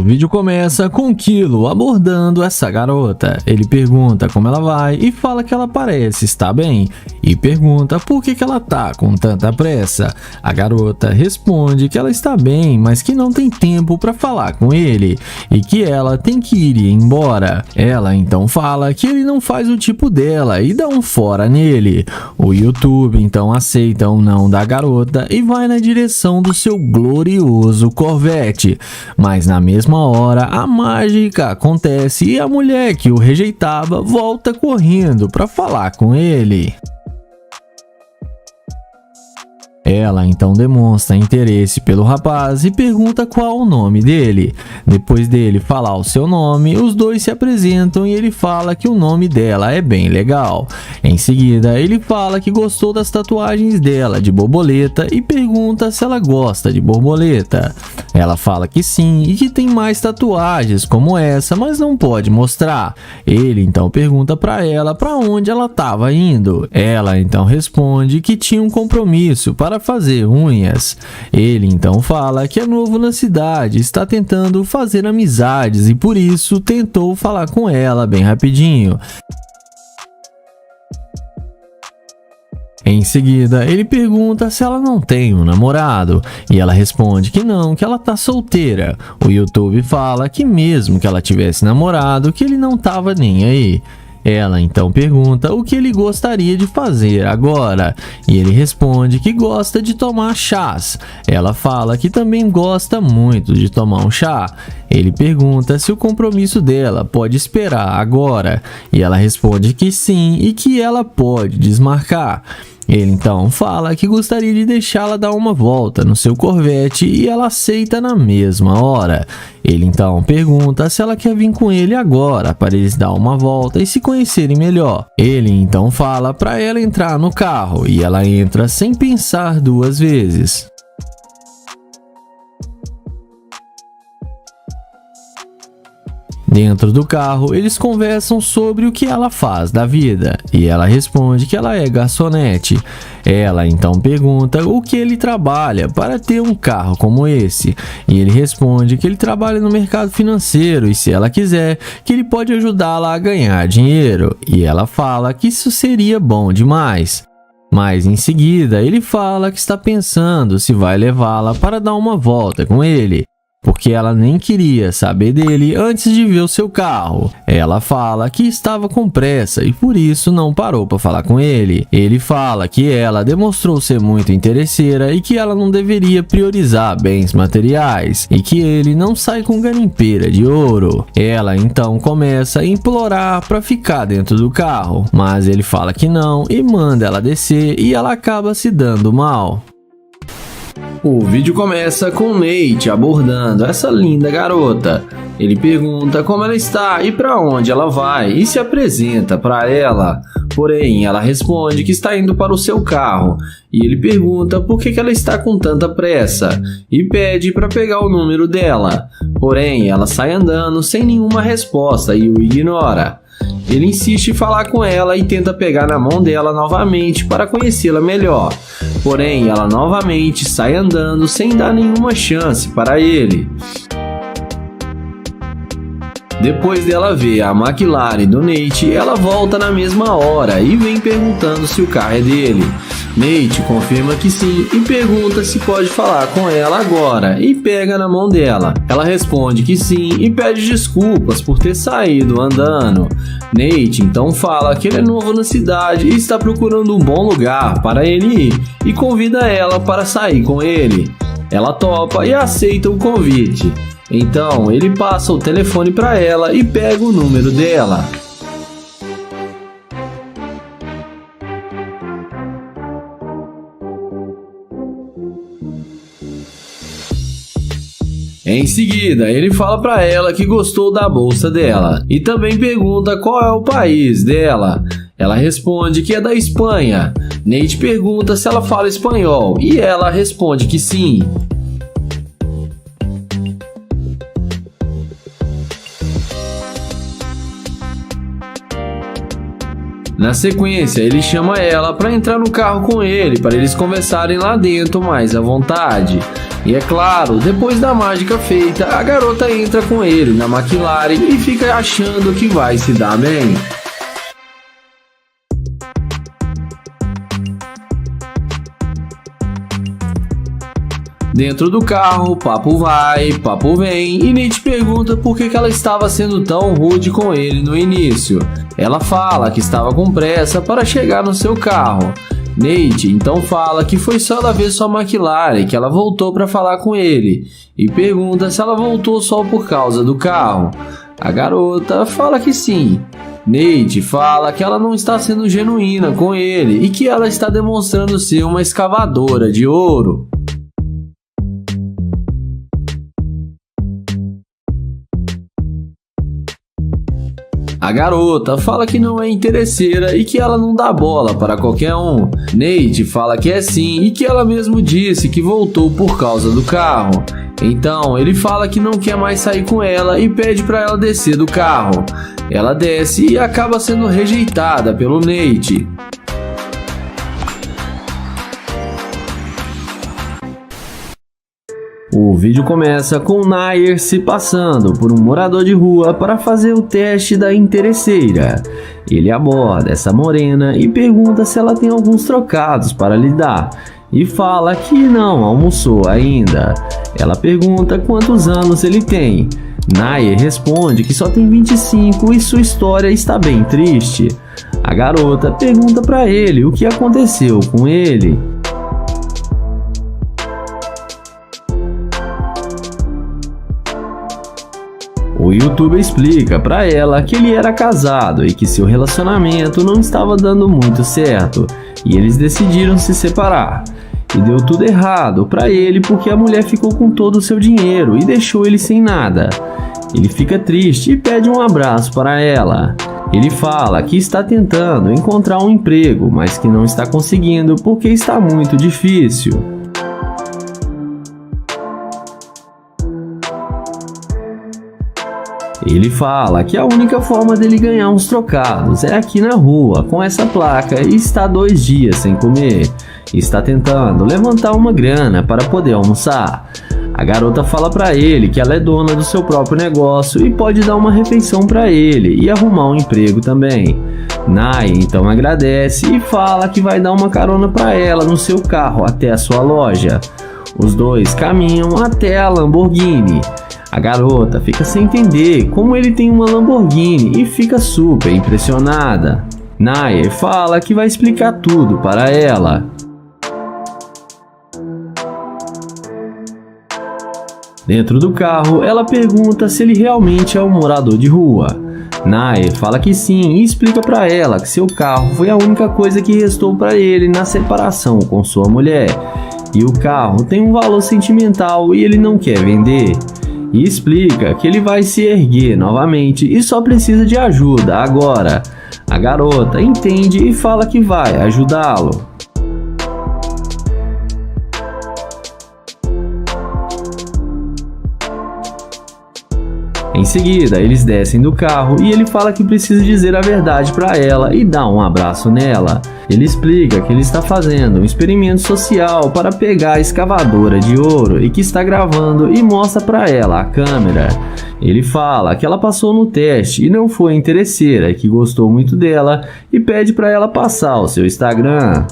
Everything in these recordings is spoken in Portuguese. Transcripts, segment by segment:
vídeo começa com Kilo abordando essa garota. Ele pergunta como ela vai e fala que ela parece estar bem. E pergunta por que ela tá com tanta pressa. A garota responde que ela está bem, mas que não tem tempo para falar com ele e que ela tem que ir embora. Ela então fala que ele não faz o tipo dela e dá um fora nele. O YouTube então aceita o não da garota e vai na direção do seu glorioso Corvette. Mas na mesma hora a mágica acontece e a mulher que o rejeitava volta correndo para falar com ele. Ela então demonstra interesse pelo rapaz e pergunta qual o nome dele. Depois dele falar o seu nome, os dois se apresentam e ele fala que o nome dela é bem legal. Em seguida, ele fala que gostou das tatuagens dela de borboleta e pergunta se ela gosta de borboleta. Ela fala que sim e que tem mais tatuagens como essa, mas não pode mostrar. Ele então pergunta para ela para onde ela estava indo. Ela então responde que tinha um compromisso para fazer unhas. Ele então fala que é novo na cidade, está tentando fazer amizades e por isso tentou falar com ela bem rapidinho. Em seguida, ele pergunta se ela não tem um namorado e ela responde que não, que ela tá solteira. O YouTube fala que mesmo que ela tivesse namorado, que ele não tava nem aí. Ela então pergunta o que ele gostaria de fazer agora e ele responde que gosta de tomar chás. Ela fala que também gosta muito de tomar um chá. Ele pergunta se o compromisso dela pode esperar agora e ela responde que sim e que ela pode desmarcar. Ele então fala que gostaria de deixá-la dar uma volta no seu Corvette e ela aceita na mesma hora. Ele então pergunta se ela quer vir com ele agora para eles dar uma volta e se conhecerem melhor. Ele então fala para ela entrar no carro e ela entra sem pensar duas vezes. Dentro do carro, eles conversam sobre o que ela faz da vida e ela responde que ela é garçonete. Ela então pergunta o que ele trabalha para ter um carro como esse e ele responde que ele trabalha no mercado financeiro e se ela quiser, que ele pode ajudá-la a ganhar dinheiro e ela fala que isso seria bom demais. Mas em seguida, ele fala que está pensando se vai levá-la para dar uma volta com ele, porque ela nem queria saber dele antes de ver o seu carro. Ela fala que estava com pressa e por isso não parou para falar com ele. Ele fala que ela demonstrou ser muito interesseira e que ela não deveria priorizar bens materiais e que ele não sai com garimpeira de ouro. Ela então começa a implorar para ficar dentro do carro, mas ele fala que não e manda ela descer e ela acaba se dando mal. O vídeo começa com Nate abordando essa linda garota. Ele pergunta como ela está e para onde ela vai e se apresenta para ela. Porém, ela responde que está indo para o seu carro e ele pergunta por que ela está com tanta pressa e pede para pegar o número dela. Porém, ela sai andando sem nenhuma resposta e o ignora. Ele insiste em falar com ela e tenta pegar na mão dela novamente para conhecê-la melhor. Porém, ela novamente sai andando sem dar nenhuma chance para ele. Depois dela ver a McLaren do Nate, ela volta na mesma hora e vem perguntando se o carro é dele. Nate confirma que sim e pergunta se pode falar com ela agora e pega na mão dela. Ela responde que sim e pede desculpas por ter saído andando. Nate então fala que ele é novo na cidade e está procurando um bom lugar para ele ir e convida ela para sair com ele. Ela topa e aceita o convite. Então ele passa o telefone para ela e pega o número dela. Em seguida, ele fala para ela que gostou da bolsa dela e também pergunta qual é o país dela. Ela responde que é da Espanha. Nate pergunta se ela fala espanhol e ela responde que sim. Na sequência, ele chama ela para entrar no carro com ele, para eles conversarem lá dentro mais à vontade. E é claro, depois da mágica feita, a garota entra com ele na McLaren e fica achando que vai se dar bem. Dentro do carro, papo vai, papo vem, e Nate pergunta por que ela estava sendo tão rude com ele no início. Ela fala que estava com pressa para chegar no seu carro. Nate então fala que foi só ela ver sua McLaren que ela voltou para falar com ele, e pergunta se ela voltou só por causa do carro. A garota fala que sim. Nate fala que ela não está sendo genuína com ele e que ela está demonstrando ser uma escavadora de ouro. A garota fala que não é interesseira e que ela não dá bola para qualquer um. Nate fala que é sim e que ela mesmo disse que voltou por causa do carro. Então ele fala que não quer mais sair com ela e pede para ela descer do carro. Ela desce e acaba sendo rejeitada pelo Nate. O vídeo começa com Nair se passando por um morador de rua para fazer o teste da interesseira. Ele aborda essa morena e pergunta se ela tem alguns trocados para lhe dar, e fala que não almoçou ainda. Ela pergunta quantos anos ele tem. Nair responde que só tem 25 e sua história está bem triste. A garota pergunta para ele o que aconteceu com ele. O youtuber explica para ela que ele era casado e que seu relacionamento não estava dando muito certo, e eles decidiram se separar. E deu tudo errado para ele porque a mulher ficou com todo o seu dinheiro e deixou ele sem nada. Ele fica triste e pede um abraço para ela. Ele fala que está tentando encontrar um emprego, mas que não está conseguindo porque está muito difícil. Ele fala que a única forma dele ganhar uns trocados é aqui na rua, com essa placa, e está 2 dias sem comer. Está tentando levantar uma grana para poder almoçar. A garota fala para ele que ela é dona do seu próprio negócio e pode dar uma refeição para ele e arrumar um emprego também. Nai então agradece e fala que vai dar uma carona para ela no seu carro até a sua loja. Os dois caminham até a Lamborghini. A garota fica sem entender como ele tem uma Lamborghini e fica super impressionada. Nair fala que vai explicar tudo para ela. Dentro do carro, ela pergunta se ele realmente é um morador de rua. Nair fala que sim e explica para ela que seu carro foi a única coisa que restou para ele na separação com sua mulher. E o carro tem um valor sentimental e ele não quer vender. E explica que ele vai se erguer novamente e só precisa de ajuda agora. A garota entende e fala que vai ajudá-lo. Em seguida, eles descem do carro e ele fala que precisa dizer a verdade para ela e dá um abraço nela. Ele explica que ele está fazendo um experimento social para pegar a escavadora de ouro e que está gravando e mostra para ela a câmera. Ele fala que ela passou no teste e não foi interesseira, que gostou muito dela e pede para ela passar o seu Instagram.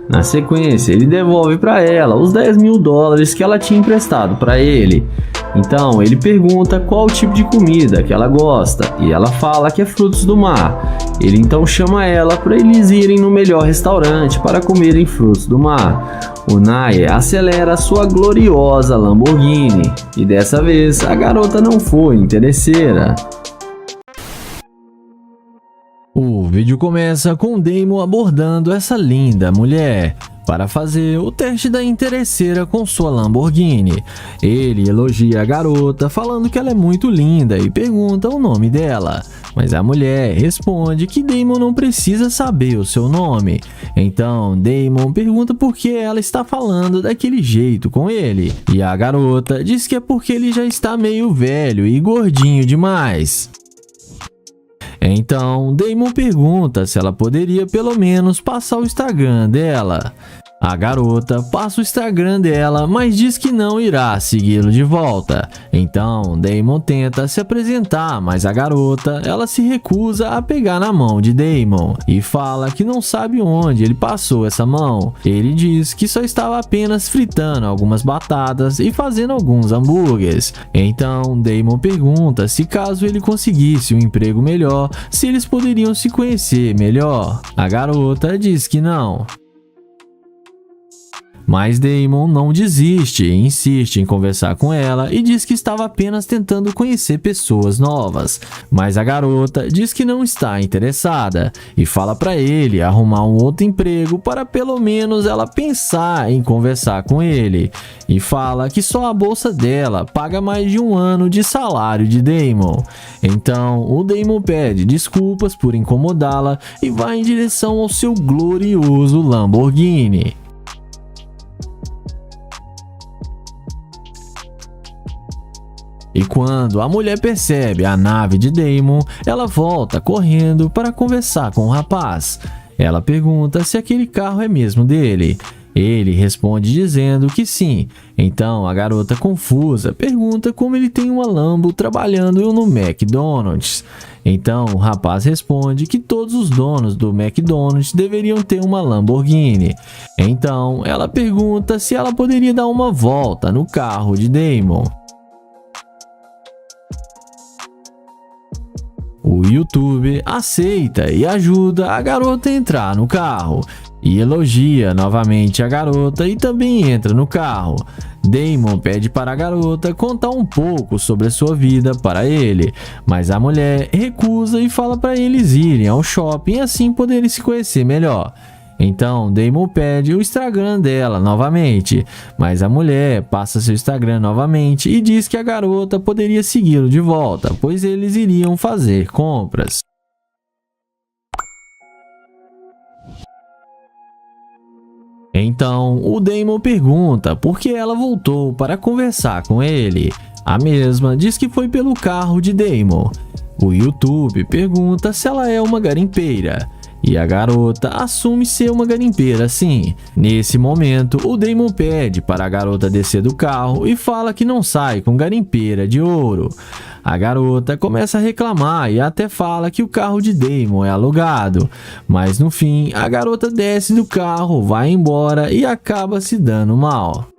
Na sequência, ele devolve para ela os $10.000 que ela tinha emprestado para ele. Então, ele pergunta qual o tipo de comida que ela gosta e ela fala que é frutos do mar. Ele então chama ela para eles irem no melhor restaurante para comerem frutos do mar. O Nair acelera sua gloriosa Lamborghini e dessa vez a garota não foi interesseira. O vídeo começa com Damon abordando essa linda mulher para fazer o teste da interesseira com sua Lamborghini. Ele elogia a garota falando que ela é muito linda e pergunta o nome dela, mas a mulher responde que Damon não precisa saber o seu nome. Então Damon pergunta por que ela está falando daquele jeito com ele, e a garota diz que é porque ele já está meio velho e gordinho demais. Então, Damon pergunta se ela poderia pelo menos passar o Instagram dela. A garota passa o Instagram dela, mas diz que não irá segui-lo de volta. Então, Damon tenta se apresentar, mas a garota, ela se recusa a pegar na mão de Damon e fala que não sabe onde ele passou essa mão. Ele diz que só estava apenas fritando algumas batatas e fazendo alguns hambúrgueres. Então, Damon pergunta se caso ele conseguisse um emprego melhor, se eles poderiam se conhecer melhor. A garota diz que não. Mas Damon não desiste e insiste em conversar com ela e diz que estava apenas tentando conhecer pessoas novas. Mas a garota diz que não está interessada e fala para ele arrumar um outro emprego para pelo menos ela pensar em conversar com ele. E fala que só a bolsa dela paga mais de um ano de salário de Damon. Então o Damon pede desculpas por incomodá-la e vai em direção ao seu glorioso Lamborghini. E quando a mulher percebe a nave de Damon, ela volta correndo para conversar com o rapaz. Ela pergunta se aquele carro é mesmo dele. Ele responde dizendo que sim. Então a garota confusa pergunta como ele tem uma Lambo trabalhando no McDonald's. Então o rapaz responde que todos os donos do McDonald's deveriam ter uma Lamborghini. Então ela pergunta se ela poderia dar uma volta no carro de Damon. O YouTube aceita e ajuda a garota a entrar no carro e elogia novamente a garota e também entra no carro. Damon pede para a garota contar um pouco sobre a sua vida para ele, mas a mulher recusa e fala para eles irem ao shopping e assim poderem se conhecer melhor. Então Damon pede o Instagram dela novamente, mas a mulher passa seu Instagram novamente e diz que a garota poderia segui-lo de volta, pois eles iriam fazer compras. Então o Damon pergunta por que ela voltou para conversar com ele. A mesma diz que foi pelo carro de Damon. O YouTube pergunta se ela é uma garimpeira. E a garota assume ser uma garimpeira sim. Nesse momento, o Damon pede para a garota descer do carro e fala que não sai com garimpeira de ouro. A garota começa a reclamar e até fala que o carro de Damon é alugado. Mas no fim, a garota desce do carro, vai embora e acaba se dando mal.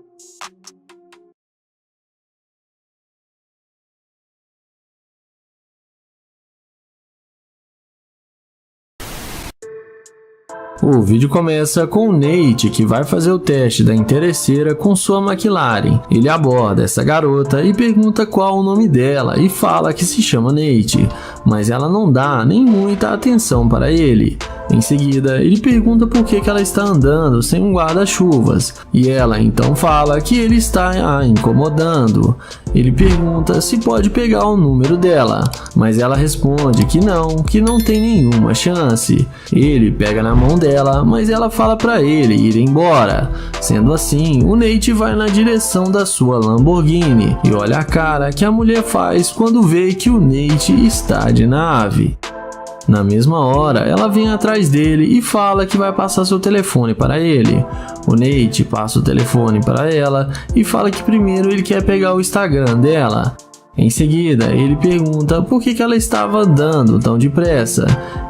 O vídeo começa com o Nate, que vai fazer o teste da interesseira com sua McLaren. Ele aborda essa garota e pergunta qual o nome dela e fala que se chama Nate, mas ela não dá nem muita atenção para ele. Em seguida, ele pergunta por que ela está andando sem um guarda-chuvas, e ela então fala que ele está a incomodando. Ele pergunta se pode pegar o número dela, mas ela responde que não tem nenhuma chance. Ele pega na mão dela, mas ela fala para ele ir embora. Sendo assim, o Nate vai na direção da sua Lamborghini, e olha a cara que a mulher faz quando vê que o Nate está de nave. Na mesma hora, ela vem atrás dele e fala que vai passar seu telefone para ele. O Nate passa o telefone para ela e fala que primeiro ele quer pegar o Instagram dela. Em seguida, ele pergunta por que ela estava andando tão depressa,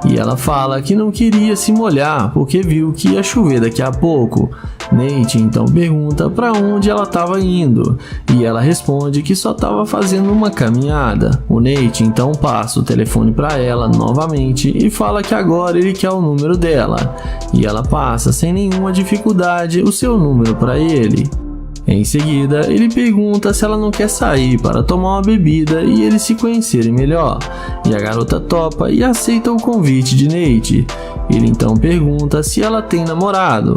e ela fala que não queria se molhar porque viu que ia chover daqui a pouco. Nate então pergunta para onde ela estava indo, e ela responde que só estava fazendo uma caminhada. O Nate então passa o telefone para ela novamente e fala que agora ele quer o número dela, e ela passa sem nenhuma dificuldade o seu número para ele. Em seguida, ele pergunta se ela não quer sair para tomar uma bebida e eles se conhecerem melhor, e a garota topa e aceita o convite de Nate. Ele então pergunta se ela tem namorado,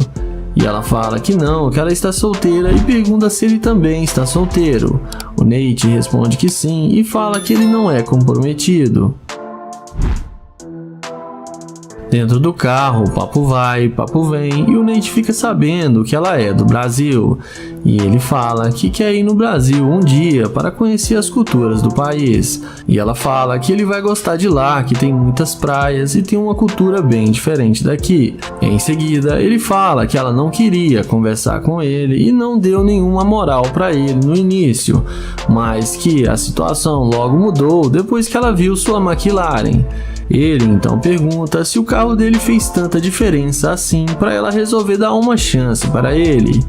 e ela fala que ela está solteira e pergunta se ele também está solteiro. O Nate responde que sim e fala que ele não é comprometido. Dentro do carro, papo vai, papo vem, e o Nate fica sabendo que ela é do Brasil. E ele fala que quer ir no Brasil um dia para conhecer as culturas do país. E ela fala que ele vai gostar de lá, que tem muitas praias e tem uma cultura bem diferente daqui. Em seguida, ele fala que ela não queria conversar com ele e não deu nenhuma moral para ele no início, mas que a situação logo mudou depois que ela viu sua McLaren. Ele então pergunta se o carro dele fez tanta diferença assim para ela resolver dar uma chance para ele.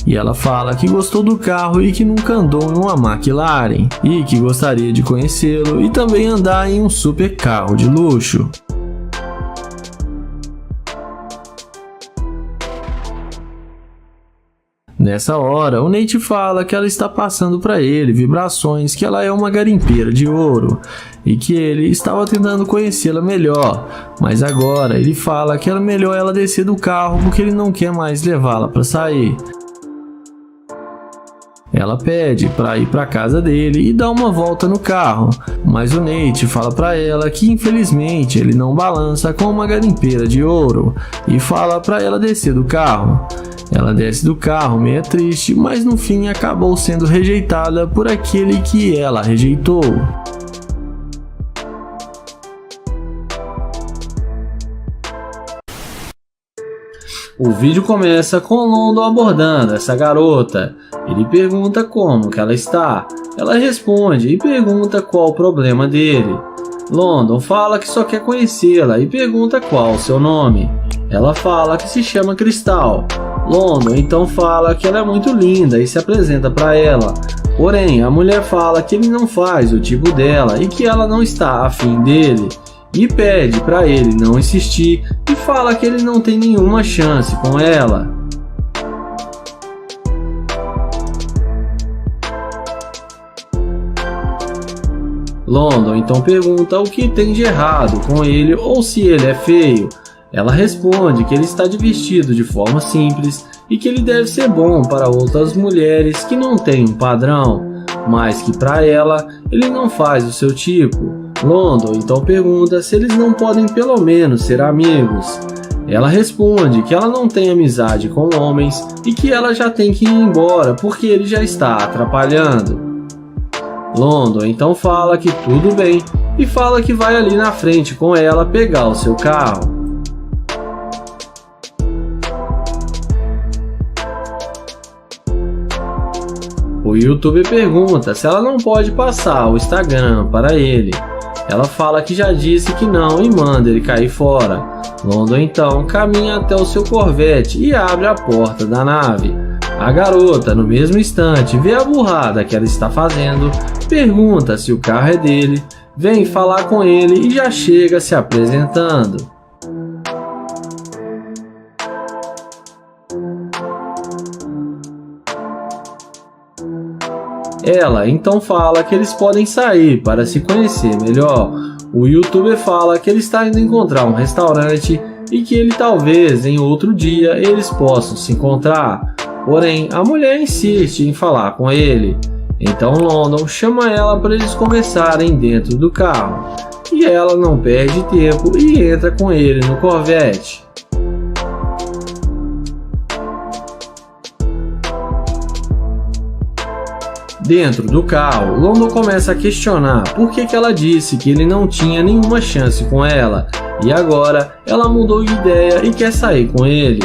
E ela fala que gostou do carro e que nunca andou em uma McLaren e que gostaria de conhecê-lo e também andar em um super carro de luxo. Nessa hora, o Nate fala que ela está passando para ele vibrações que ela é uma garimpeira de ouro e que ele estava tentando conhecê-la melhor, mas agora ele fala que era melhor ela descer do carro porque ele não quer mais levá-la para sair. Ela pede para ir para casa dele e dar uma volta no carro, mas o Nate fala para ela que infelizmente ele não balança com uma garimpeira de ouro e fala para ela descer do carro. Ela desce do carro meio triste, mas no fim acabou sendo rejeitada por aquele que ela rejeitou. O vídeo começa com London abordando essa garota. Ele pergunta como que ela está. Ela responde e pergunta qual o problema dele. London fala que só quer conhecê-la e pergunta qual o seu nome. Ela fala que se chama Cristal. London então fala que ela é muito linda e se apresenta para ela. Porém, a mulher fala que ele não faz o tipo dela e que ela não está afim dele. E pede para ele não insistir e fala que ele não tem nenhuma chance com ela. London então pergunta o que tem de errado com ele ou se ele é feio. Ela responde que ele está vestido de forma simples e que ele deve ser bom para outras mulheres que não têm um padrão, mas que para ela ele não faz o seu tipo. London então pergunta se eles não podem pelo menos ser amigos. Ela responde que ela não tem amizade com homens e que ela já tem que ir embora porque ele já está atrapalhando. London então fala que tudo bem e fala que vai ali na frente com ela pegar o seu carro. O youtuber pergunta se ela não pode passar o Instagram para ele. Ela fala que já disse que não e manda ele cair fora. London então caminha até o seu Corvette e abre a porta da nave. A garota, no mesmo instante, vê a burrada que ela está fazendo, pergunta se o carro é dele, vem falar com ele e já chega se apresentando. Ela então fala que eles podem sair para se conhecer melhor. O youtuber fala que ele está indo encontrar um restaurante e que ele talvez em outro dia eles possam se encontrar. Porém, a mulher insiste em falar com ele. Então London chama ela para eles conversarem dentro do carro. E ela não perde tempo e entra com ele no Corvette. Dentro do carro, London começa a questionar por que ela disse que ele não tinha nenhuma chance com ela e agora ela mudou de ideia e quer sair com ele.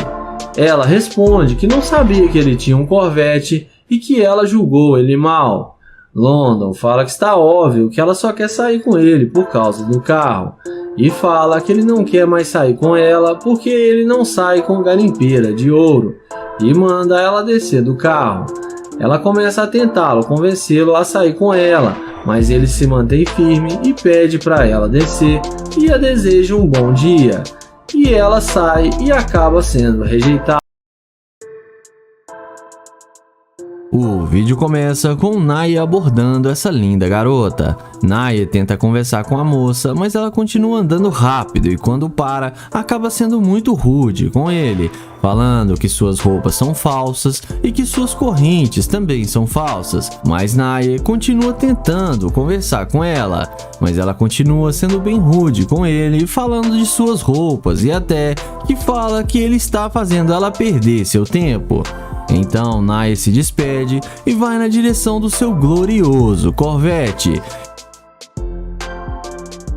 Ela responde que não sabia que ele tinha um Corvette e que ela julgou ele mal. London fala que está óbvio que ela só quer sair com ele por causa do carro e fala que ele não quer mais sair com ela porque ele não sai com garimpeira de ouro e manda ela descer do carro. Ela começa a tentá-lo convencê-lo a sair com ela, mas ele se mantém firme e pede para ela descer e a deseja um bom dia. E ela sai e acaba sendo rejeitada. O vídeo começa com Naye abordando essa linda garota. Naye tenta conversar com a moça, mas ela continua andando rápido e quando para, acaba sendo muito rude com ele, falando que suas roupas são falsas e que suas correntes também são falsas. Mas Naye continua tentando conversar com ela, mas ela continua sendo bem rude com ele, falando de suas roupas e até que fala que ele está fazendo ela perder seu tempo. Então Naye se despede e vai na direção do seu glorioso Corvette.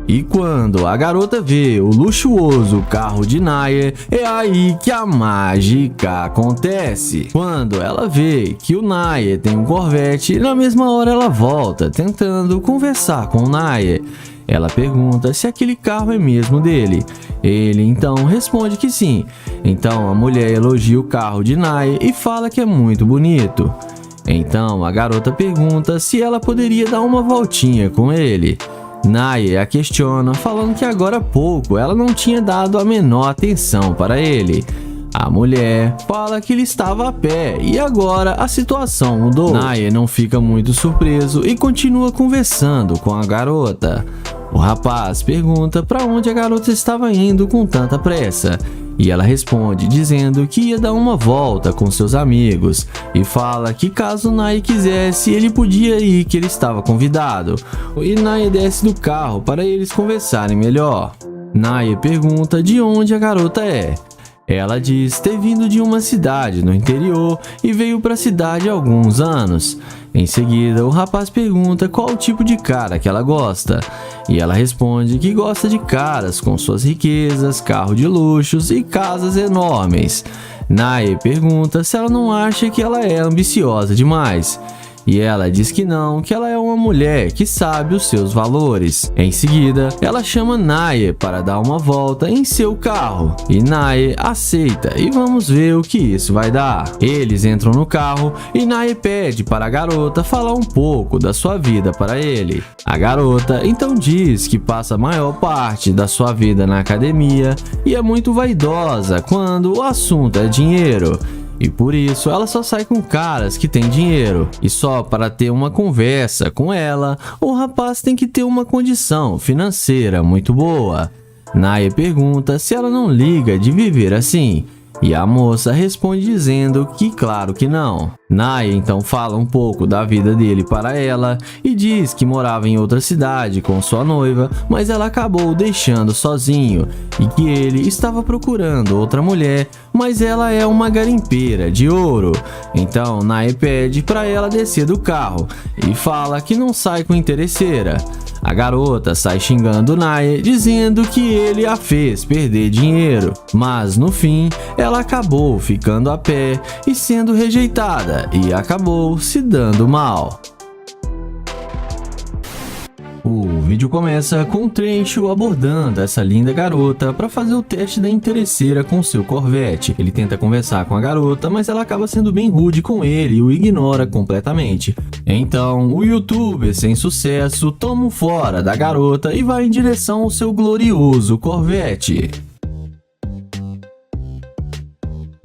E quando a garota vê o luxuoso carro de Naye, é aí que a mágica acontece. Quando ela vê que o Naye tem um Corvette, na mesma hora ela volta, tentando conversar com o Naye. Ela pergunta se aquele carro é mesmo dele. Ele então responde que sim. Então a mulher elogia o carro de Naye e fala que é muito bonito. Então a garota pergunta se ela poderia dar uma voltinha com ele. Naye a questiona, falando que agora há pouco ela não tinha dado a menor atenção para ele. A mulher fala que ele estava a pé e agora a situação mudou. Naye não fica muito surpreso e continua conversando com a garota. O rapaz pergunta para onde a garota estava indo com tanta pressa e ela responde dizendo que ia dar uma volta com seus amigos e fala que caso Naye quisesse ele podia ir, que ele estava convidado. E Naye desce do carro para eles conversarem melhor. Naye pergunta de onde a garota é. Ela diz ter vindo de uma cidade no interior e veio para a cidade há alguns anos. Em seguida, o rapaz pergunta qual o tipo de cara que ela gosta. E ela responde que gosta de caras com suas riquezas, carro de luxos e casas enormes. Naye pergunta se ela não acha que ela é ambiciosa demais. E ela diz que não, que ela é uma mulher que sabe os seus valores. Em seguida, ela chama Naye para dar uma volta em seu carro. E Naye aceita e vamos ver o que isso vai dar. Eles entram no carro e Naye pede para a garota falar um pouco da sua vida para ele. A garota então diz que passa a maior parte da sua vida na academia e é muito vaidosa quando o assunto é dinheiro. E por isso ela só sai com caras que têm dinheiro. E só para ter uma conversa com ela, o rapaz tem que ter uma condição financeira muito boa. Naye pergunta se ela não liga de viver assim. E a moça responde dizendo que claro que não. Naye então fala um pouco da vida dele para ela e diz que morava em outra cidade com sua noiva, mas ela acabou o deixando sozinho e que ele estava procurando outra mulher, mas ela é uma garimpeira de ouro. Então Naye pede para ela descer do carro e fala que não sai com interesseira. A garota sai xingando Naye, dizendo que ele a fez perder dinheiro, mas no fim ela acabou ficando a pé e sendo rejeitada e acabou se dando mal. O vídeo começa com Trencho abordando essa linda garota para fazer o teste da interesseira com seu Corvette. Ele tenta conversar com a garota, mas ela acaba sendo bem rude com ele e o ignora completamente. Então, o youtuber sem sucesso toma um fora da garota e vai em direção ao seu glorioso Corvette.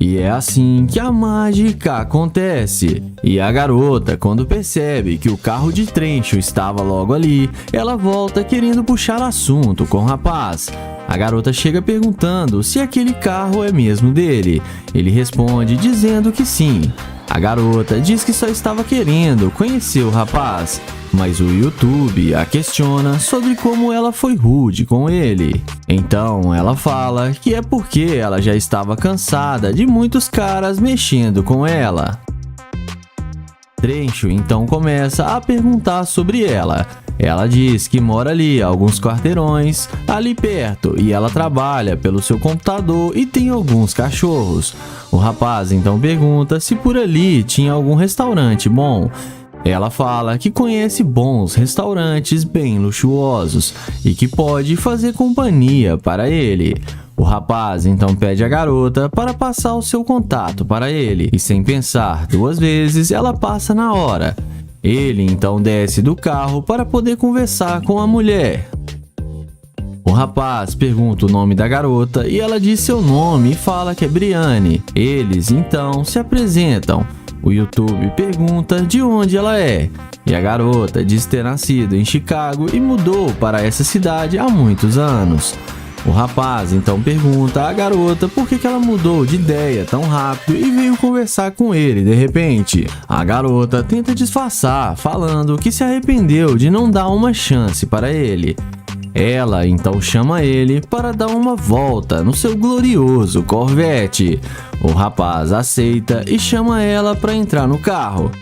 E é assim que a mágica acontece. E a garota, quando percebe que o carro de Trencho estava logo ali, ela volta querendo puxar assunto com o rapaz. A garota chega perguntando se aquele carro é mesmo dele. Ele responde dizendo que sim. A garota diz que só estava querendo conhecer o rapaz, mas o YouTube a questiona sobre como ela foi rude com ele. Então ela fala que é porque ela já estava cansada de muitos caras mexendo com ela. Trencho então começa a perguntar sobre ela. Ela diz que mora ali a alguns quarteirões, ali perto, e ela trabalha pelo seu computador e tem alguns cachorros. O rapaz então pergunta se por ali tinha algum restaurante bom. Ela fala que conhece bons restaurantes bem luxuosos e que pode fazer companhia para ele. O rapaz então pede à garota para passar o seu contato para ele e sem pensar duas vezes ela passa na hora. Ele então desce do carro para poder conversar com a mulher. O rapaz pergunta o nome da garota e ela diz seu nome e fala que é Briane. Eles então se apresentam. O YouTube pergunta de onde ela é, e a garota diz ter nascido em Chicago e mudou para essa cidade há muitos anos. O rapaz então pergunta à garota por que ela mudou de ideia tão rápido e veio conversar com ele de repente. A garota tenta disfarçar, falando que se arrependeu de não dar uma chance para ele. Ela então chama ele para dar uma volta no seu glorioso Corvette. O rapaz aceita e chama ela para entrar no carro.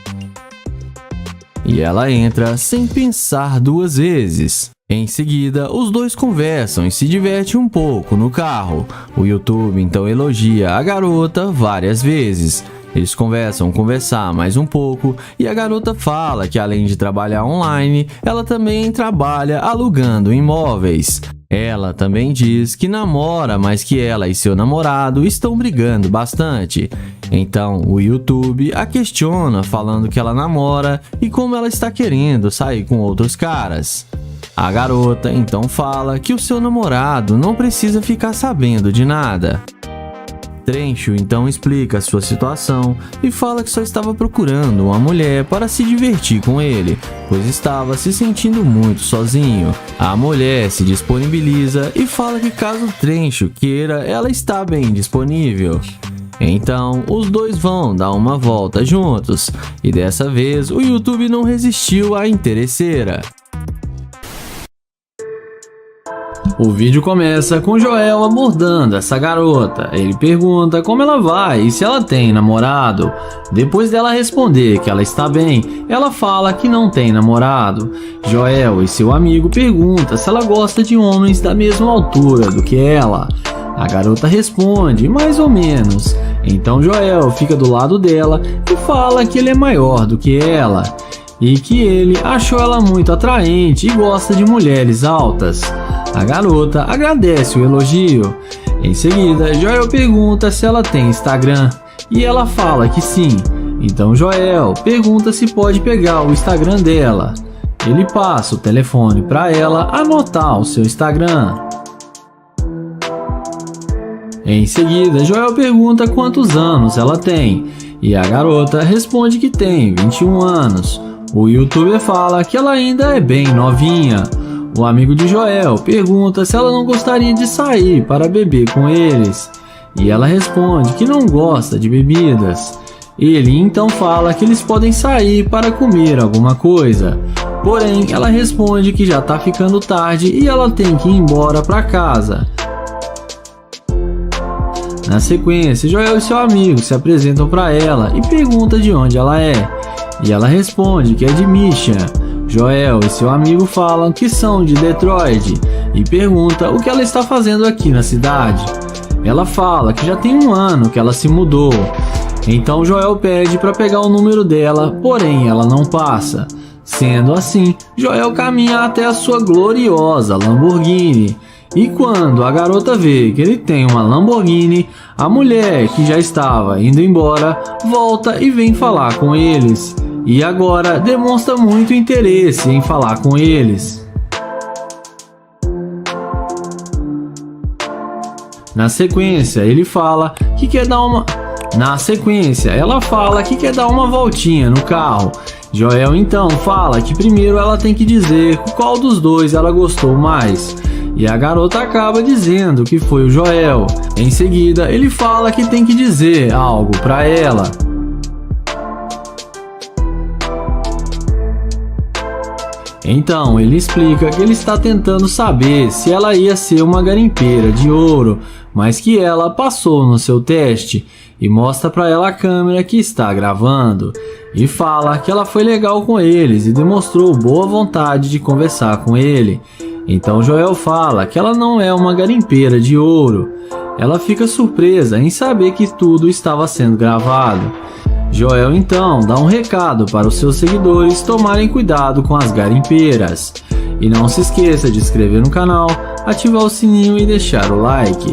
E ela entra sem pensar duas vezes. Em seguida, os dois conversam e se divertem um pouco no carro. O YouTube então elogia a garota várias vezes. Eles conversar mais um pouco e a garota fala que além de trabalhar online, ela também trabalha alugando imóveis. Ela também diz que namora, mas que ela e seu namorado estão brigando bastante. Então, o YouTube a questiona falando que ela namora e como ela está querendo sair com outros caras. A garota então fala que o seu namorado não precisa ficar sabendo de nada. Trencho então explica a sua situação e fala que só estava procurando uma mulher para se divertir com ele, pois estava se sentindo muito sozinho. A mulher se disponibiliza e fala que caso Trencho queira, ela está bem disponível. Então, os dois vão dar uma volta juntos, e dessa vez o YouTube não resistiu à interesseira. O vídeo começa com Joel abordando essa garota. Ele pergunta como ela vai e se ela tem namorado. Depois dela responder que ela está bem, ela fala que não tem namorado. Joel e seu amigo perguntam se ela gosta de homens da mesma altura do que ela. A garota responde mais ou menos. Então Joel fica do lado dela e fala que ele é maior do que ela e que ele achou ela muito atraente e gosta de mulheres altas. A garota agradece o elogio. Em seguida, Joel pergunta se ela tem Instagram e ela fala que sim. Então Joel pergunta se pode pegar o Instagram dela. Ele passa o telefone para ela anotar o seu Instagram. Em seguida, Joel pergunta quantos anos ela tem e a garota responde que tem 21 anos. O youtuber fala que ela ainda é bem novinha. O amigo de Joel pergunta se ela não gostaria de sair para beber com eles e ela responde que não gosta de bebidas. Ele então fala que eles podem sair para comer alguma coisa, porém ela responde que já está ficando tarde e ela tem que ir embora para casa. Na sequência, Joel e seu amigo se apresentam para ela e perguntam de onde ela é, e ela responde que é de Michigan. Joel e seu amigo falam que são de Detroit e pergunta o que ela está fazendo aqui na cidade. Ela fala que já tem um ano que ela se mudou. Então Joel pede para pegar o número dela, porém ela não passa. Sendo assim, Joel caminha até a sua gloriosa Lamborghini. E quando a garota vê que ele tem uma Lamborghini, a mulher que já estava indo embora volta e vem falar com eles. E agora demonstra muito interesse em falar com eles. Na sequência, ela fala que quer dar uma voltinha no carro. Joel então fala que primeiro ela tem que dizer qual dos dois ela gostou mais. E a garota acaba dizendo que foi o Joel. Em seguida, ele fala que tem que dizer algo para ela. Então ele explica que ele está tentando saber se ela ia ser uma garimpeira de ouro, mas que ela passou no seu teste, e mostra para ela a câmera que está gravando, e fala que ela foi legal com eles e demonstrou boa vontade de conversar com ele. Então Joel fala que ela não é uma garimpeira de ouro. Ela fica surpresa em saber que tudo estava sendo gravado. Joel então dá um recado para os seus seguidores tomarem cuidado com as garimpeiras. E não se esqueça de se inscrever no canal, ativar o sininho e deixar o like.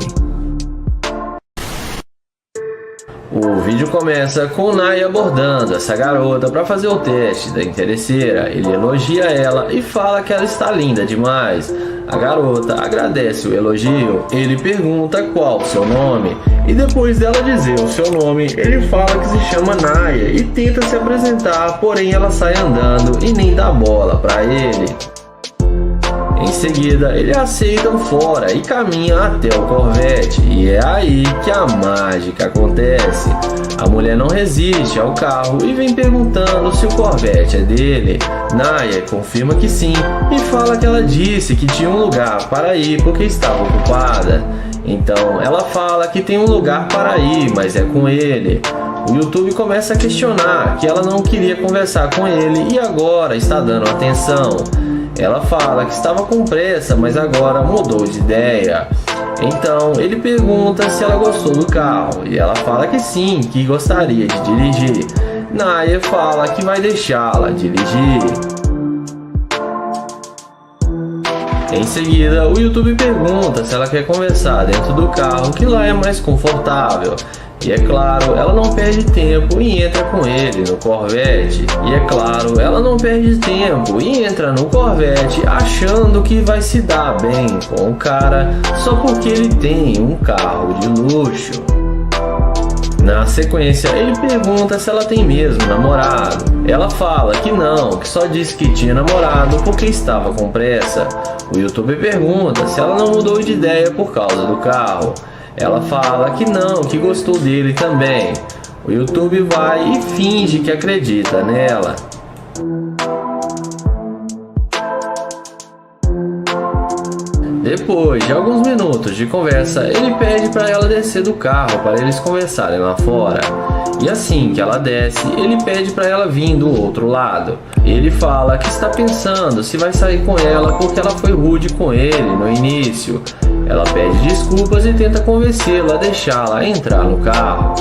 O vídeo começa com o Nai abordando essa garota para fazer o teste da interesseira. Ele elogia ela e fala que ela está linda demais. A garota agradece o elogio, ele pergunta qual o seu nome e depois dela dizer o seu nome, ele fala que se chama Naya e tenta se apresentar, porém ela sai andando e nem dá bola para ele. Em seguida, ele aceita o fora e caminha até o Corvette, e é aí que a mágica acontece. A mulher não resiste ao carro e vem perguntando se o Corvette é dele. Naya confirma que sim e fala que ela disse que tinha um lugar para ir porque estava ocupada. Então ela fala que tem um lugar para ir, mas é com ele. O YouTube começa a questionar que ela não queria conversar com ele e agora está dando atenção. Ela fala que estava com pressa, mas agora mudou de ideia. Então ele pergunta se ela gostou do carro e ela fala que sim, que gostaria de dirigir. Naya fala que vai deixá-la dirigir. Em seguida, o YouTube pergunta se ela quer conversar dentro do carro, que lá é mais confortável. E é claro, ela não perde tempo e entra com ele no Corvette. E é claro, ela não perde tempo e entra no Corvette achando que vai se dar bem com o cara só porque ele tem um carro de luxo. Na sequência, ele pergunta se ela tem mesmo namorado. Ela fala que não, que só disse que tinha namorado porque estava com pressa. O YouTube pergunta se ela não mudou de ideia por causa do carro. Ela fala que não, que gostou dele também. O YouTube vai e finge que acredita nela. Depois de alguns minutos de conversa, ele pede para ela descer do carro para eles conversarem lá fora. E assim que ela desce, ele pede para ela vir do outro lado. Ele fala que está pensando se vai sair com ela porque ela foi rude com ele no início. Ela pede desculpas e tenta convencê-la a deixá-la entrar no carro.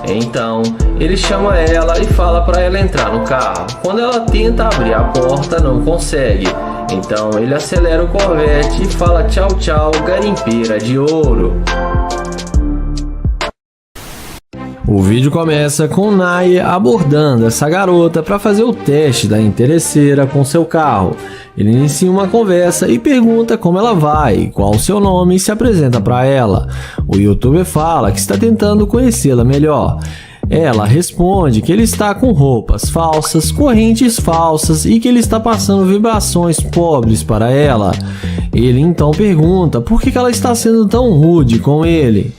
Então, ele chama ela e fala para ela entrar no carro. Quando ela tenta abrir a porta, não consegue. Então, ele acelera o Corvette e fala tchau tchau, garimpeira de ouro. O vídeo começa com Naya abordando essa garota para fazer o teste da interesseira com seu carro. Ele inicia uma conversa e pergunta como ela vai, qual o seu nome e se apresenta para ela. O YouTuber fala que está tentando conhecê-la melhor. Ela responde que ele está com roupas falsas, correntes falsas e que ele está passando vibrações pobres para ela. Ele então pergunta por que ela está sendo tão rude com ele.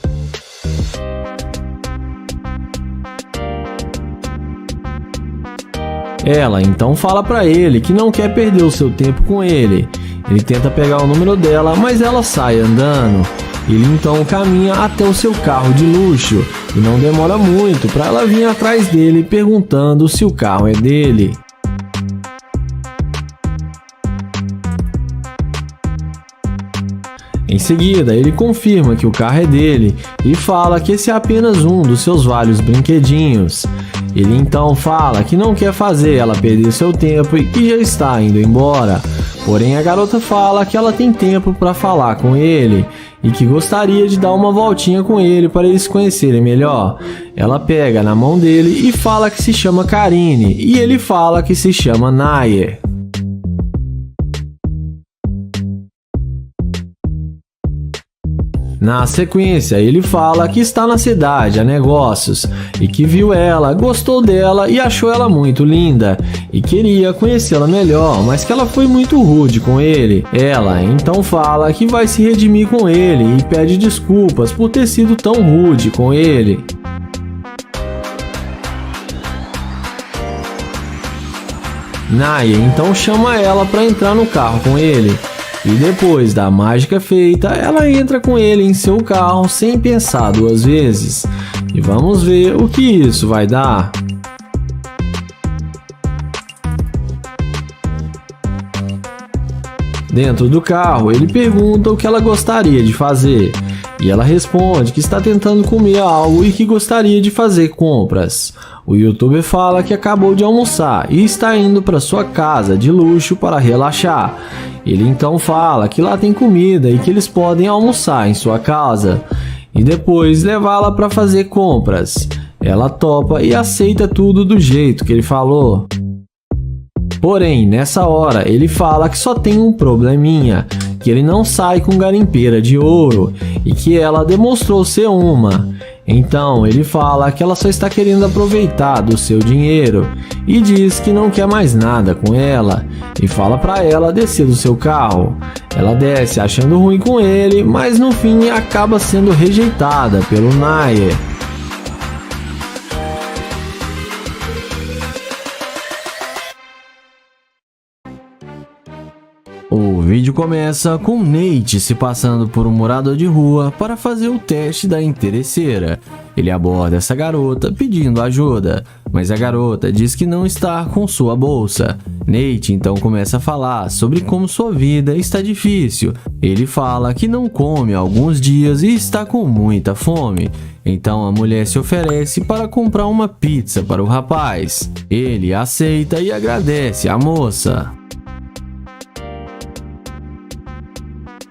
Ela então fala para ele que não quer perder o seu tempo com ele. Ele tenta pegar o número dela, mas ela sai andando. Ele então caminha até o seu carro de luxo e não demora muito para ela vir atrás dele perguntando se o carro é dele. Em seguida, ele confirma que o carro é dele e fala que esse é apenas um dos seus vários brinquedinhos. Ele então fala que não quer fazer ela perder seu tempo e que já está indo embora. Porém, a garota fala que ela tem tempo para falar com ele e que gostaria de dar uma voltinha com ele para eles se conhecerem melhor. Ela pega na mão dele e fala que se chama Karine e ele fala que se chama Naya. Na sequência, ele fala que está na cidade a negócios e que viu ela, gostou dela e achou ela muito linda e queria conhecê-la melhor, mas que ela foi muito rude com ele. Ela então fala que vai se redimir com ele e pede desculpas por ter sido tão rude com ele. Naya então chama ela para entrar no carro com ele. E depois da mágica feita, ela entra com ele em seu carro sem pensar duas vezes. E vamos ver o que isso vai dar. Dentro do carro, ele pergunta o que ela gostaria de fazer. E ela responde que está tentando comer algo e que gostaria de fazer compras. O YouTuber fala que acabou de almoçar e está indo para sua casa de luxo para relaxar. Ele então fala que lá tem comida e que eles podem almoçar em sua casa e depois levá-la para fazer compras. Ela topa e aceita tudo do jeito que ele falou. Porém, nessa hora, ele fala que só tem um probleminha, que ele não sai com garimpeira de ouro e que ela demonstrou ser uma. Então ele fala que ela só está querendo aproveitar do seu dinheiro e diz que não quer mais nada com ela e fala para ela descer do seu carro. Ela desce achando ruim com ele, mas no fim acaba sendo rejeitada pelo Nair. O vídeo começa com Nate se passando por um morador de rua para fazer o teste da interesseira. Ele aborda essa garota pedindo ajuda, mas a garota diz que não está com sua bolsa. Nate então começa a falar sobre como sua vida está difícil. Ele fala que não come há alguns dias e está com muita fome. Então a mulher se oferece para comprar uma pizza para o rapaz. Ele aceita e agradece à moça.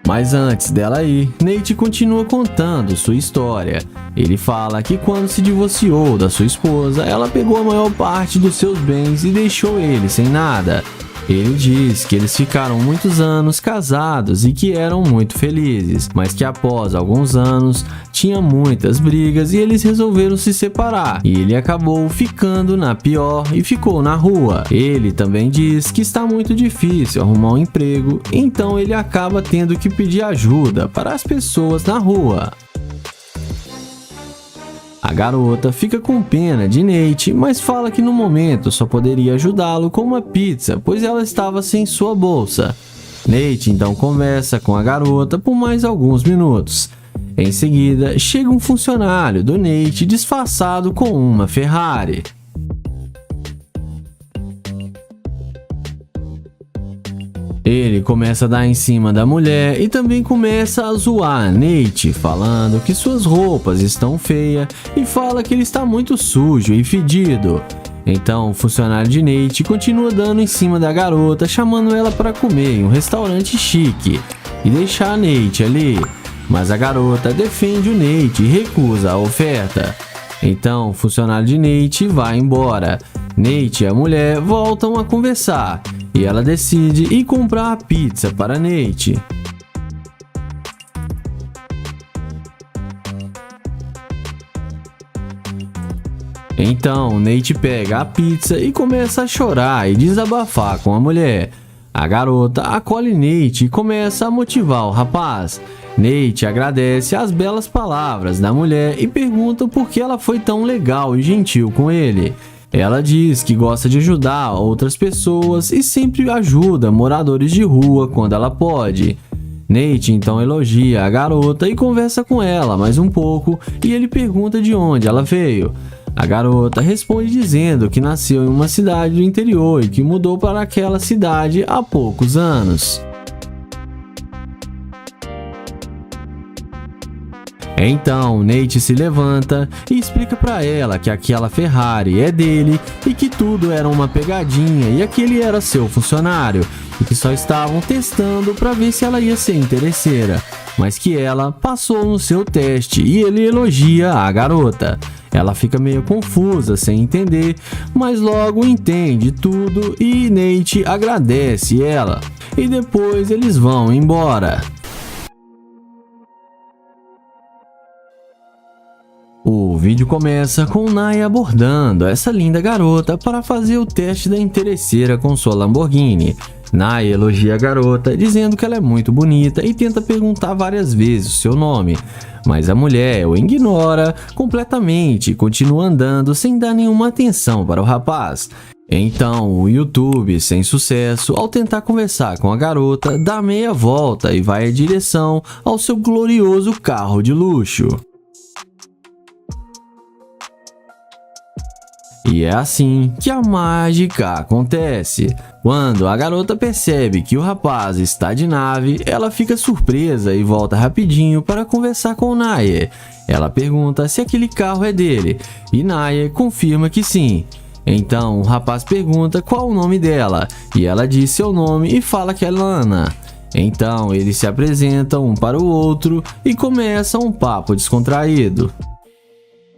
Mas antes dela ir, Nate continua contando sua história. Ele fala que quando se divorciou da sua esposa, ela pegou a maior parte dos seus bens e deixou ele sem nada. Ele diz que eles ficaram muitos anos casados e que eram muito felizes, mas que após alguns anos tinha muitas brigas e eles resolveram se separar. E ele acabou ficando na pior e ficou na rua. Ele também diz que está muito difícil arrumar um emprego, então ele acaba tendo que pedir ajuda para as pessoas na rua. A garota fica com pena de Nate, mas fala que no momento só poderia ajudá-lo com uma pizza, pois ela estava sem sua bolsa. Nate então conversa com a garota por mais alguns minutos. Em seguida, chega um funcionário do Nate disfarçado com uma Ferrari. Ele começa a dar em cima da mulher e também começa a zoar a Nate, falando que suas roupas estão feias e fala que ele está muito sujo e fedido. Então o funcionário de Nate continua dando em cima da garota, chamando ela para comer em um restaurante chique e deixar a Nate ali. Mas a garota defende o Nate e recusa a oferta. Então o funcionário de Nate vai embora. Nate e a mulher voltam a conversar e ela decide ir comprar a pizza para Nate. Então Nate pega a pizza e começa a chorar e desabafar com a mulher. A garota acolhe Nate e começa a motivar o rapaz. Nate agradece as belas palavras da mulher e pergunta por que ela foi tão legal e gentil com ele. Ela diz que gosta de ajudar outras pessoas e sempre ajuda moradores de rua quando ela pode. Nate então elogia a garota e conversa com ela mais um pouco e ele pergunta de onde ela veio. A garota responde dizendo que nasceu em uma cidade do interior e que mudou para aquela cidade há poucos anos. Então Nate se levanta e explica para ela que aquela Ferrari é dele e que tudo era uma pegadinha e aquele era seu funcionário e que só estavam testando para ver se ela ia ser interesseira, mas que ela passou no seu teste e ele elogia a garota. Ela fica meio confusa, sem entender, mas logo entende tudo e Nate agradece ela. E depois eles vão embora. O vídeo começa com Naya abordando essa linda garota para fazer o teste da interesseira com sua Lamborghini. Naya elogia a garota, dizendo que ela é muito bonita e tenta perguntar várias vezes o seu nome. Mas a mulher o ignora completamente e continua andando sem dar nenhuma atenção para o rapaz. Então o YouTube, sem sucesso, ao tentar conversar com a garota, dá meia volta e vai em direção ao seu glorioso carro de luxo. E é assim que a mágica acontece. Quando a garota percebe que o rapaz está de nave, ela fica surpresa e volta rapidinho para conversar com Nair. Ela pergunta se aquele carro é dele e Nair confirma que sim. Então o rapaz pergunta qual o nome dela e ela diz seu nome e fala que é Lana. Então eles se apresentam um para o outro e começam um papo descontraído.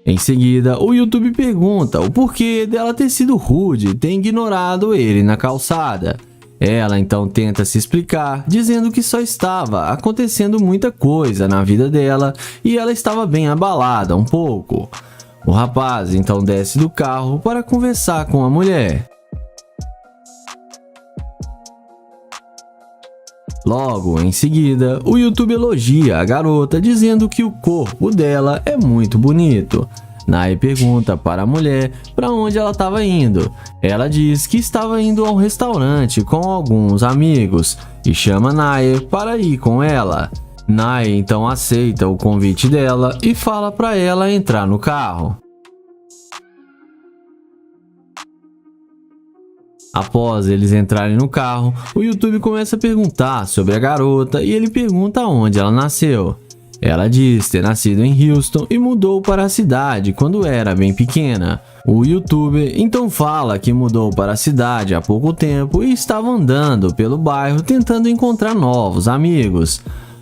Em seguida, o YouTube pergunta o porquê dela ter sido rude e ter ignorado ele na calçada. Ela então tenta se explicar, dizendo que só estava acontecendo muita coisa na vida dela e ela estava bem abalada um pouco. O rapaz então desce do carro para conversar com a mulher. Logo em seguida, o YouTube elogia a garota, dizendo que o corpo dela é muito bonito. Naye pergunta para a mulher para onde ela estava indo. Ela diz que estava indo ao restaurante com alguns amigos e chama Naye para ir com ela. Naye então aceita o convite dela e fala para ela entrar no carro. Após eles entrarem no carro, o YouTube começa a perguntar sobre a garota e ele pergunta onde ela nasceu. Ela diz ter nascido em Houston e mudou para a cidade quando era bem pequena. O YouTuber então fala que mudou para a cidade há pouco tempo e estava andando pelo bairro tentando encontrar novos amigos.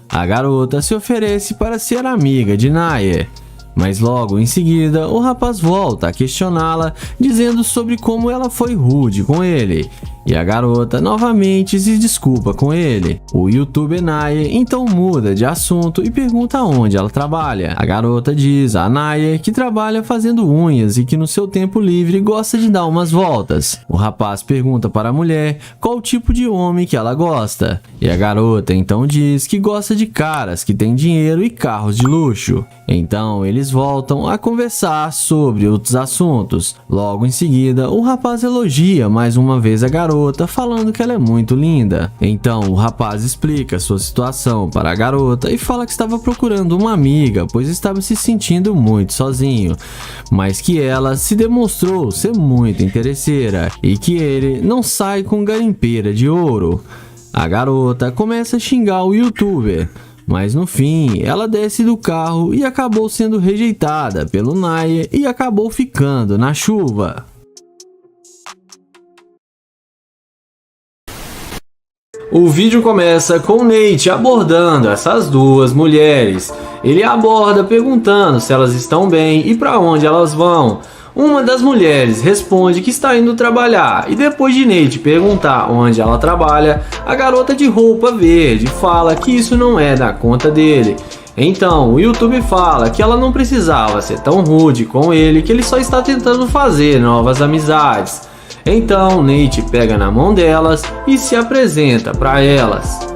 A garota se oferece para ser amiga de Naye. Mas logo em seguida, o rapaz volta a questioná-la, dizendo sobre como ela foi rude com ele. E a garota novamente se desculpa com ele. O YouTuber Naye então muda de assunto e pergunta onde ela trabalha. A garota diz a Naye que trabalha fazendo unhas e que no seu tempo livre gosta de dar umas voltas. O rapaz pergunta para a mulher qual tipo de homem que ela gosta. E a garota então diz que gosta de caras que têm dinheiro e carros de luxo. Então eles voltam a conversar sobre outros assuntos. Logo em seguida, o rapaz elogia mais uma vez a garota, falando que ela é muito linda. Então o rapaz explica sua situação para a garota e fala que estava procurando uma amiga, pois estava se sentindo muito sozinho, mas que ela se demonstrou ser muito interesseira e que ele não sai com garimpeira de ouro. A garota começa a xingar o YouTuber, mas no fim ela desce do carro e acabou sendo rejeitada pelo Naye e acabou ficando na chuva. O vídeo começa com Nate abordando essas duas mulheres. Ele aborda perguntando se elas estão bem e para onde elas vão. Uma das mulheres responde que está indo trabalhar e depois de Nate perguntar onde ela trabalha, a garota de roupa verde fala que isso não é da conta dele. Então o YouTube fala que ela não precisava ser tão rude com ele, que ele só está tentando fazer novas amizades. Então Nate pega na mão delas e se apresenta para elas.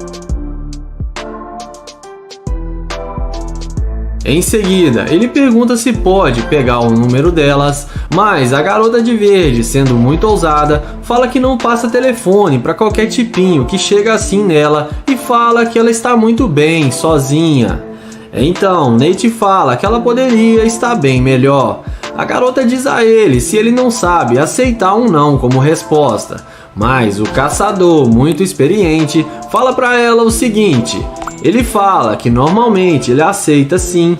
Em seguida, ele pergunta se pode pegar o número delas, mas a garota de verde, sendo muito ousada, fala que não passa telefone para qualquer tipinho que chega assim nela e fala que ela está muito bem sozinha. Então Nate fala que ela poderia estar bem melhor. A garota diz a ele se ele não sabe aceitar um não como resposta, mas o caçador, muito experiente, fala para ela o seguinte: ele fala que normalmente ele aceita sim,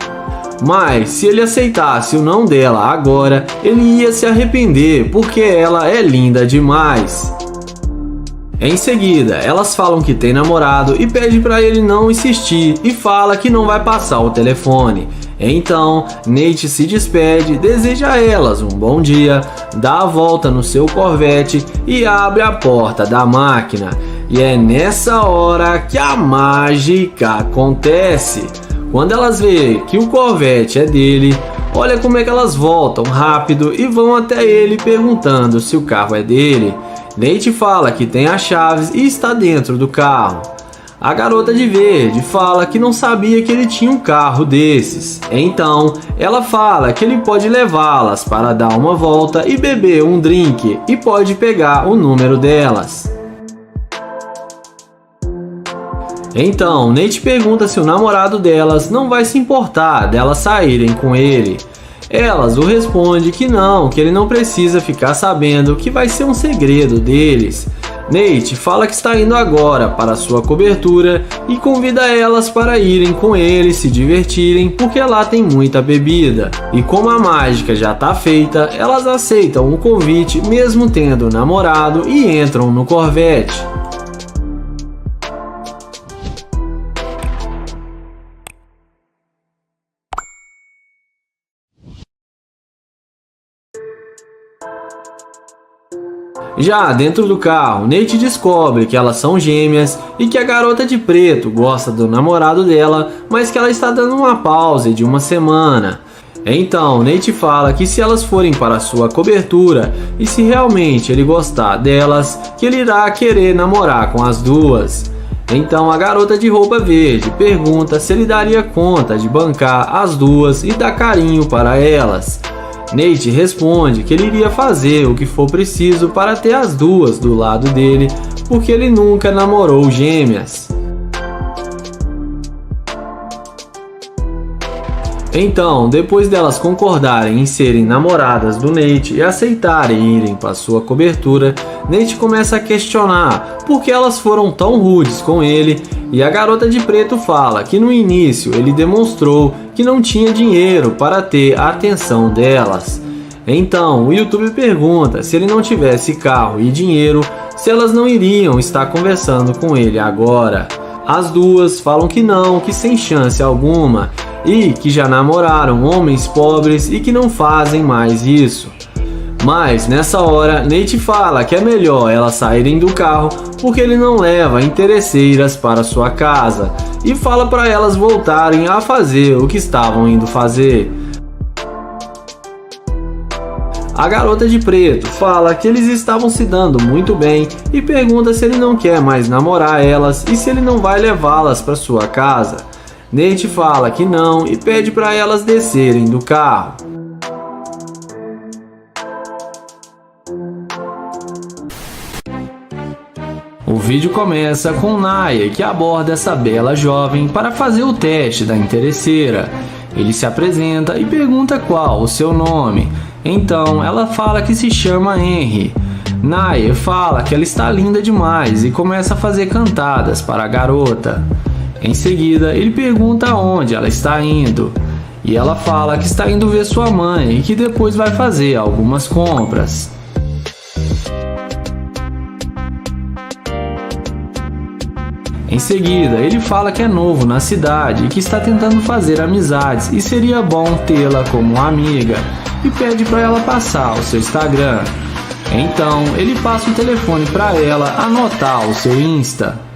mas se ele aceitasse o não dela agora, ele ia se arrepender porque ela é linda demais. Em seguida, elas falam que tem namorado e pede para ele não insistir e fala que não vai passar o telefone. Então, Nate se despede, deseja a elas um bom dia, dá a volta no seu Corvette e abre a porta da máquina. E é nessa hora que a mágica acontece. Quando elas veem que o Corvette é dele, olha como é que elas voltam rápido e vão até ele perguntando se o carro é dele. Nate fala que tem as chaves e está dentro do carro. A garota de verde fala que não sabia que ele tinha um carro desses. Então, ela fala que ele pode levá-las para dar uma volta e beber um drink e pode pegar o número delas. Então, Nate pergunta se o namorado delas não vai se importar delas saírem com ele. Elas o respondem que não, que ele não precisa ficar sabendo, que vai ser um segredo deles. Nate fala que está indo agora para sua cobertura e convida elas para irem com ele se divertirem, porque lá tem muita bebida. E como a mágica já está feita, elas aceitam o convite mesmo tendo namorado e entram no Corvette. Já dentro do carro, Nate descobre que elas são gêmeas e que a garota de preto gosta do namorado dela, mas que ela está dando uma pausa de uma semana. Então, Nate fala que se elas forem para sua cobertura e se realmente ele gostar delas, que ele irá querer namorar com as duas. Então a garota de roupa verde pergunta se ele daria conta de bancar as duas e dar carinho para elas. Nate responde que ele iria fazer o que for preciso para ter as duas do lado dele, porque ele nunca namorou gêmeas. Então, depois delas concordarem em serem namoradas do Nate e aceitarem irem para sua cobertura, Nate começa a questionar por que elas foram tão rudes com ele, e a garota de preto fala que no início ele demonstrou que não tinha dinheiro para ter a atenção delas. Então, o YouTube pergunta se ele não tivesse carro e dinheiro, se elas não iriam estar conversando com ele agora. As duas falam que não, que sem chance alguma, e que já namoraram homens pobres e que não fazem mais isso. Mas nessa hora, Nate fala que é melhor elas saírem do carro porque ele não leva interesseiras para sua casa, e fala para elas voltarem a fazer o que estavam indo fazer. A garota de preto fala que eles estavam se dando muito bem e pergunta se ele não quer mais namorar elas e se ele não vai levá-las para sua casa. Nate fala que não e pede para elas descerem do carro. O vídeo começa com Naya, que aborda essa bela jovem para fazer o teste da interesseira. Ele se apresenta e pergunta qual o seu nome. Então ela fala que se chama Henry. Naya fala que ela está linda demais e começa a fazer cantadas para a garota. Em seguida, ele pergunta aonde ela está indo. E ela fala que está indo ver sua mãe e que depois vai fazer algumas compras. Em seguida, ele fala que é novo na cidade e que está tentando fazer amizades e seria bom tê-la como amiga, e pede para ela passar o seu Instagram. Então, ele passa o telefone para ela anotar o seu Insta.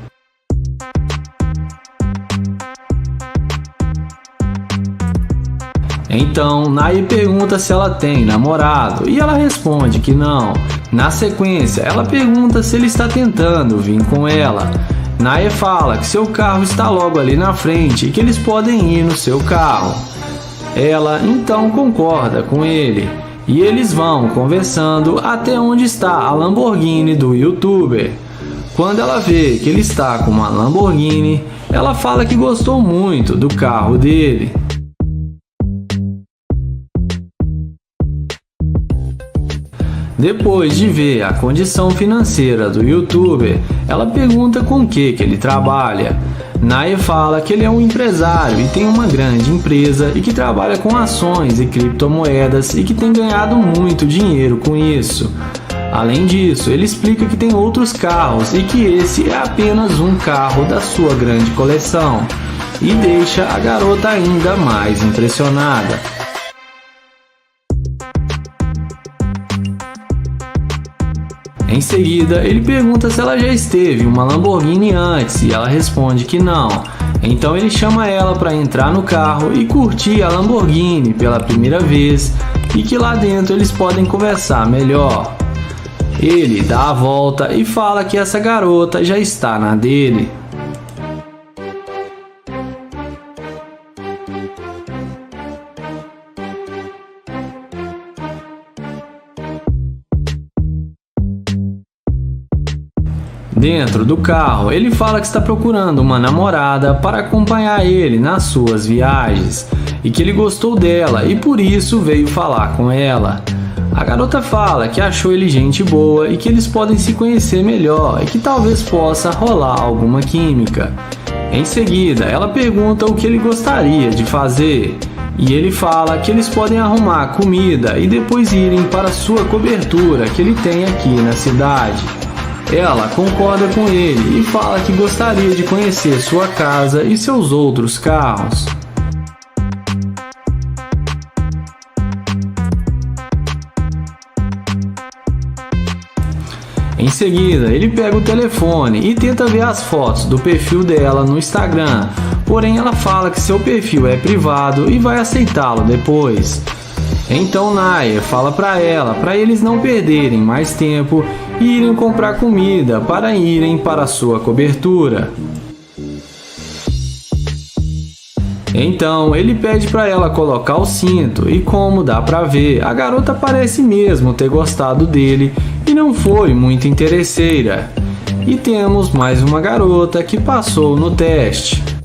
Então, Naya pergunta se ela tem namorado e ela responde que não. Na sequência, ela pergunta se ele está tentando vir com ela. Naya fala que seu carro está logo ali na frente e que eles podem ir no seu carro. Ela então concorda com ele e eles vão conversando até onde está a Lamborghini do YouTuber. Quando ela vê que ele está com uma Lamborghini, ela fala que gostou muito do carro dele. Depois de ver a condição financeira do YouTuber, ela pergunta com que ele trabalha. Naya fala que ele é um empresário e tem uma grande empresa e que trabalha com ações e criptomoedas e que tem ganhado muito dinheiro com isso. Além disso, ele explica que tem outros carros e que esse é apenas um carro da sua grande coleção, e deixa a garota ainda mais impressionada. Em seguida, ele pergunta se ela já esteve em uma Lamborghini antes e ela responde que não. Então ele chama ela para entrar no carro e curtir a Lamborghini pela primeira vez e que lá dentro eles podem conversar melhor. Ele dá a volta e fala que essa garota já está na dele. Dentro do carro, ele fala que está procurando uma namorada para acompanhar ele nas suas viagens e que ele gostou dela e por isso veio falar com ela. A garota fala que achou ele gente boa e que eles podem se conhecer melhor e que talvez possa rolar alguma química. Em seguida, ela pergunta o que ele gostaria de fazer e ele fala que eles podem arrumar comida e depois irem para sua cobertura que ele tem aqui na cidade. Ela concorda com ele e fala que gostaria de conhecer sua casa e seus outros carros. Em seguida, ele pega o telefone e tenta ver as fotos do perfil dela no Instagram, porém ela fala que seu perfil é privado e vai aceitá-lo depois. Então Nair fala para eles não perderem mais tempo e irem comprar comida para irem para sua cobertura. Então ele pede para ela colocar o cinto e, como dá para ver, a garota parece mesmo ter gostado dele e não foi muito interesseira. E temos mais uma garota que passou no teste.